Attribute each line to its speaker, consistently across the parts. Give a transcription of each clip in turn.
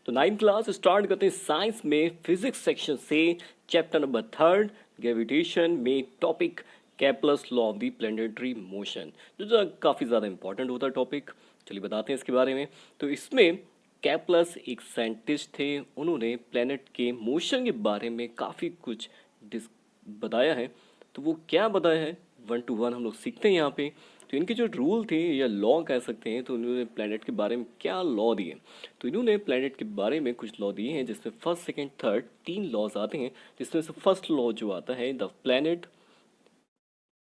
Speaker 1: तो 9th class start करते हैं साइंस में फिजिक्स सेक्शन से। चैप्टर नंबर 3 ग्रेविटेशन में topic Kepler's law of the planetary motion, जो काफ़ी ज़्यादा इंपॉर्टेंट होता है टॉपिक। चलिए बताते हैं इसके बारे में। तो इसमें केप्लर्स एक साइंटिस्ट थे, उन्होंने प्लैनेट के मोशन के बारे में काफ़ी कुछ बताया है। तो वो क्या बताया है 1 to 1 हम लोग सीखते हैं यहाँ पे। तो इनके जो रूल थे या लॉ कह सकते हैं, तो इन्होंने प्लैनेट के बारे में क्या लॉ दिए। तो इन्होंने प्लैनेट के बारे में कुछ लॉ दिए हैं, जिसमें फर्स्ट सेकंड थर्ड 3 लॉज आते हैं। जिसमें से फर्स्ट लॉ जो आता है, the planet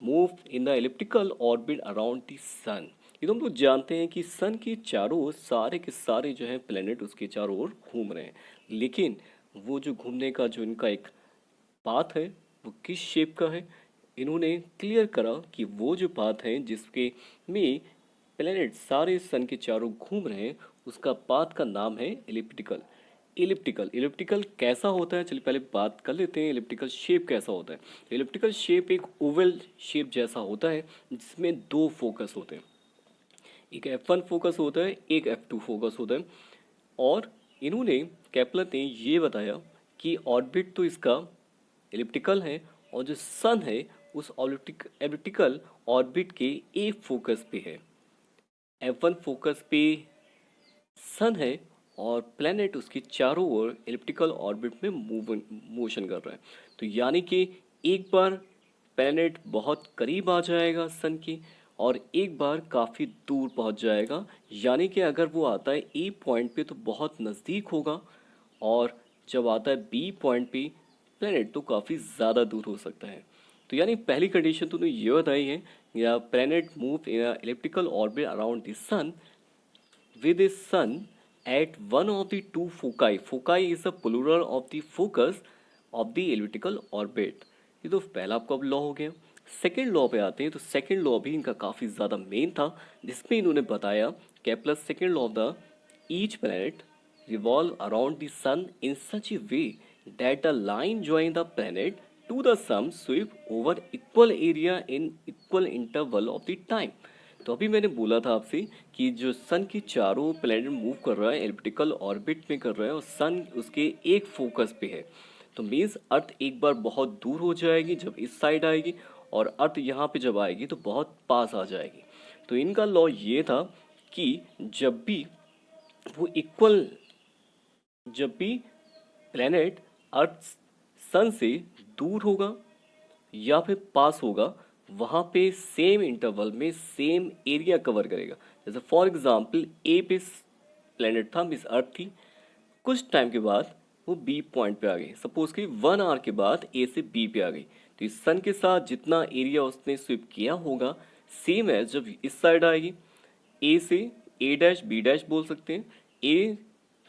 Speaker 1: move in the elliptical orbit around the sun. ये तो हम लोग जानते हैं कि सन के चारों ओर सारे के सारे जो है प्लैनेट उसके चारों ओर घूम रहे हैं, लेकिन वो जो घूमने का जो इनका एक पाथ है वो किस शेप का है, इन्होंने क्लियर करा कि वो जो पाथ है जिसके में प्लैनेट सारे सन के चारों घूम रहे हैं, उसका पाथ का नाम है एलिप्टिकल। इलिप्टिकल कैसा होता है, चलिए पहले बात कर लेते हैं इलिप्टिकल शेप कैसा होता है। इलिप्टिकल शेप एक ओवल शेप जैसा होता है, जिसमें 2 फोकस होते हैं। एक F1 फोकस होता है, एक F2 फोकस होता है। और इन्होंने केपलर ने ये बताया कि ऑर्बिट तो इसका एलिप्टिकल है, और जो सन है उस एलिप्टिकल ऑर्बिट के एक फोकस पे है। F1 फोकस पे सन है और प्लैनेट उसके चारों ओर एलिप्टिकल ऑर्बिट में मोशन कर रहा है। तो यानी कि एक बार प्लैनेट बहुत करीब आ जाएगा सन के, और एक बार काफ़ी दूर पहुंच जाएगा। यानी कि अगर वो आता है ए पॉइंट पे तो बहुत नज़दीक होगा, और जब आता है बी पॉइंट पे प्लैनेट तो काफ़ी ज़्यादा दूर हो सकता है। तो यानी पहली कंडीशन तो ये बताई है, या planet move in elliptical orbit around the sun with a sun at one of the two foci. Foci is the plural of the focus of the elliptical orbit. ये तो पहला आपका लॉ हो गया। सेकेंड लॉ पे आते हैं, तो सेकेंड लॉ भी इनका काफ़ी ज़्यादा मेन था, जिसमें इन्होंने बताया Kepler second law of the each planet revolve around the sun in such a way that the line join the planet to the sun sweep over equal area in equal interval of the time. तो अभी मैंने बोला था आपसे कि जो सन के चारों प्लैनेट मूव कर रहा है एलिप्टिकल ऑर्बिट में कर रहा है, और सन उसके एक फोकस पे है। तो मीन्स अर्थ एक बार बहुत दूर हो जाएगी जब इस साइड आएगी, और अर्थ यहाँ पे जब आएगी तो बहुत पास आ जाएगी। तो इनका लॉ ये था कि जब भी वो इक्वल जब भी प्लैनेट अर्थ सन से दूर होगा या फिर पास होगा, वहाँ पे सेम इंटरवल में सेम एरिया कवर करेगा। जैसे फॉर एग्जांपल ए पे प्लैनेट था, मिस अर्थ थी, कुछ टाइम के बाद वो बी पॉइंट पे आ गई। सपोज कि 1 आवर के बाद ए से बी पे आ गई, तो इस सन के साथ जितना एरिया उसने स्विप किया होगा सेम है जब इस साइड आएगी। ए से ए डैश बी डैश बोल सकते हैं, ए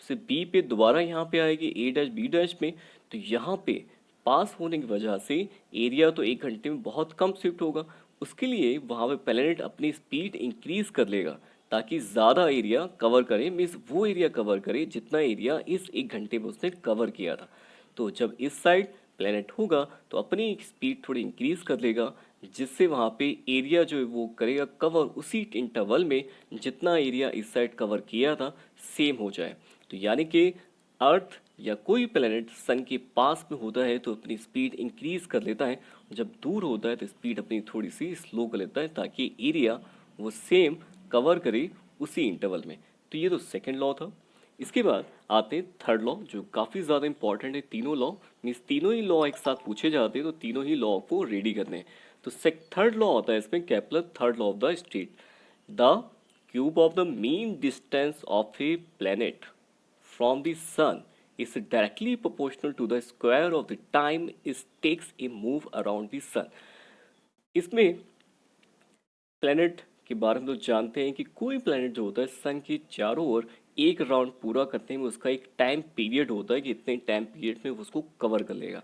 Speaker 1: से बी पे दोबारा यहाँ पे आएगी ए डैश बी डैश में। तो यहाँ पे पास होने की वजह से एरिया तो 1 घंटे में बहुत कम शिफ्ट होगा। उसके लिए वहाँ पे प्लैनेट अपनी स्पीड इंक्रीज कर लेगा ताकि ज़्यादा एरिया कवर करे, मीन्स वो एरिया कवर करे जितना एरिया इस 1 घंटे में उसने कवर किया था। तो जब इस साइड प्लैनेट होगा तो अपनी स्पीड थोड़ी इंक्रीज कर लेगा, जिससे वहाँ पे एरिया जो है वो करेगा कवर उसी इंटरवल में जितना एरिया इस साइड कवर किया था सेम हो जाए। तो यानी कि अर्थ या कोई प्लैनेट सन के पास में होता है तो अपनी स्पीड इंक्रीज कर लेता है, जब दूर होता है तो स्पीड अपनी थोड़ी सी स्लो कर लेता है ताकि एरिया वो सेम कवर करे उसी इंटरवल में। तो ये तो सेकंड लॉ था। इसके बाद आते हैं थर्ड लॉ, जो काफ़ी ज़्यादा इंपॉर्टेंट है। तीनों लॉ मीन्स तीनों ही लॉ एक साथ पूछे जाते हैं, तो तीनों ही लॉ को रेडी करने हैं। तो थर्ड लॉ होता है इसमें Kepler third law of the state, the cube of the mean distance of A planet from the sun is directly proportional to the square of the time it takes a move around the sun. इसमें planet के बारे में तो जानते हैं कि कोई planet जो होता है सन के चारों ओर एक राउंड पूरा करने में उसका एक टाइम पीरियड होता है कि इतने टाइम पीरियड में उसको कवर कर लेगा।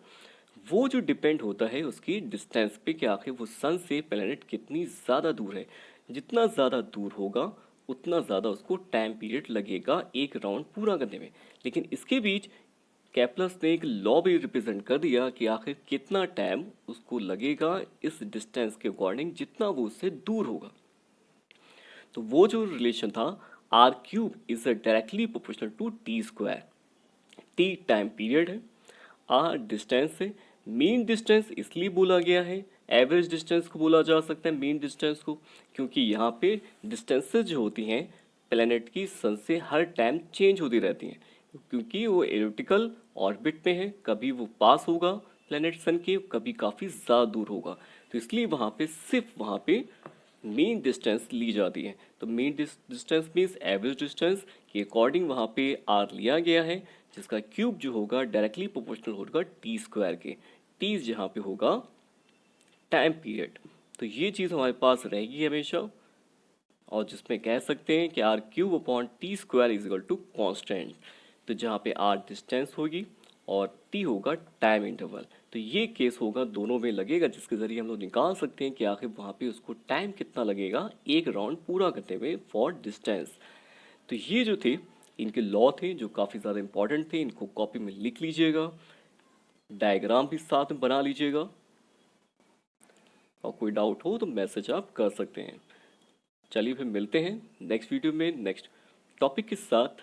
Speaker 1: वो जो डिपेंड होता है उसकी डिस्टेंस पे कि आखिर वो सन से प्लैनेट कितनी ज़्यादा दूर है। जितना ज़्यादा दूर होगा उतना ज़्यादा उसको टाइम पीरियड लगेगा एक राउंड पूरा करने में। लेकिन इसके बीच केप्लर्स ने एक लॉ भी रिप्रेजेंट कर दिया कि आखिर कितना टाइम उसको लगेगा इस डिस्टेंस के अकॉर्डिंग जितना वो उससे दूर होगा। तो वो जो रिलेशन था R cube is directly proportional to T square. T time period है, आर डिस्टेंस है। मीन डिस्टेंस इसलिए बोला गया है, एवरेज डिस्टेंस को बोला जा सकता है मीन डिस्टेंस को, क्योंकि यहाँ पे डिस्टेंसेस जो होती हैं प्लेनेट की सन से हर टाइम चेंज होती रहती हैं, क्योंकि वो एलिप्टिकल ऑर्बिट में है, कभी वो पास होगा प्लेनेट सन के, कभी काफ़ी ज़्यादा दूर होगा, तो इसलिए वहाँ पे सिर्फ वहाँ पे मेन डिस्टेंस ली जाती है। तो main distance means average distance के अकॉर्डिंग वहाँ पे आर लिया गया है, जिसका क्यूब जो होगा डायरेक्टली प्रोपोर्शनल होगा टी स्क्वायर के, टी जहाँ पे होगा टाइम पीरियड। तो ये चीज़ हमारे पास रहेगी हमेशा, और जिसमें कह सकते हैं कि R cube upon T square is equal to constant. तो जहाँ पे आर डिस्टेंस होगी और टी होगा टाइम इंटरवल, तो ये केस होगा दोनों में लगेगा, जिसके ज़रिए हम लोग निकाल सकते हैं कि आखिर वहाँ पे उसको टाइम कितना लगेगा एक राउंड पूरा करते हुए फॉर डिस्टेंस। तो ये जो थे इनके लॉ थे जो काफ़ी ज़्यादा इंपॉर्टेंट थे, इनको कॉपी में लिख लीजिएगा, डायग्राम भी साथ में बना लीजिएगा, और कोई डाउट हो तो मैसेज आप कर सकते हैं। चलिए फिर मिलते हैं नेक्स्ट वीडियो में नेक्स्ट टॉपिक के साथ।